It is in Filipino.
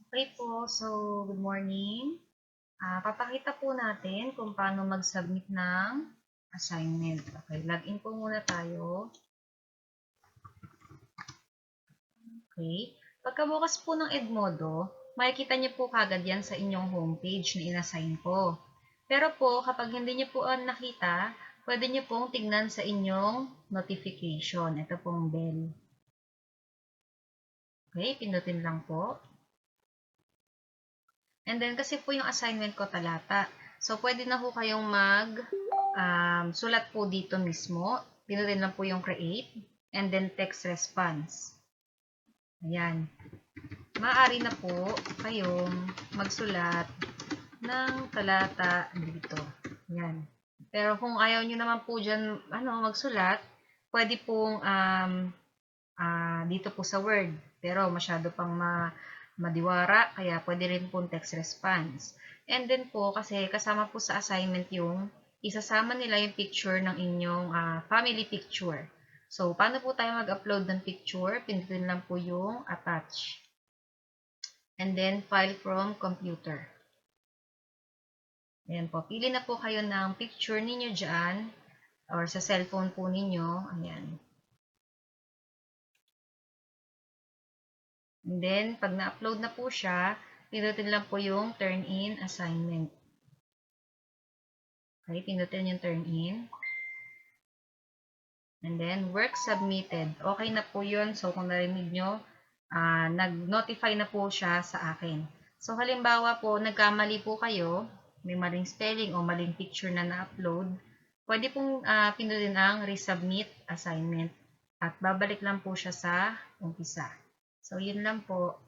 Okay po, so good morning. Papakita po natin kung paano mag-submit ng assignment. Okay, login po muna tayo. Okay. Pagkabukas po ng Edmodo, makikita niyo po kagad yan sa inyong homepage na inassign po. Pero po, kapag hindi niyo po nakita, pwede niyo pong tignan sa inyong notification. Ito pong bell. Okay, pindutin lang po. And then, kasi po yung assignment ko talata. So, pwede na po kayong sulat po dito mismo. Pinutin lang po yung create. And then, text response. Ayan. Maaari na po kayong magsulat ng talata dito. Ayan. Pero kung ayaw nyo naman po dyan magsulat, pwede pong dito po sa Word. Pero masyado pang madiwara, kaya pwede rin po text response. And then po, kasi kasama po sa assignment yung isasama nila yung picture ng inyong family picture. So, paano po tayo mag-upload ng picture? Pindutin lang po yung attach. And then, file from computer. Ayan po. Pili na po kayo ng picture ninyo dyan or sa cellphone po ninyo. Ayan. And then, pag na-upload na po siya, pindutin lang po yung turn in assignment. Okay, pindutin yung turn in. And then, work submitted. Okay na po yun. So, kung narinig nyo, nag-notify na po siya sa akin. So, halimbawa po, nagkamali po kayo, may maling spelling o maling picture na na-upload, pwede pong pindutin ang resubmit assignment. At babalik lang po siya sa umpisa. So, yun lang po.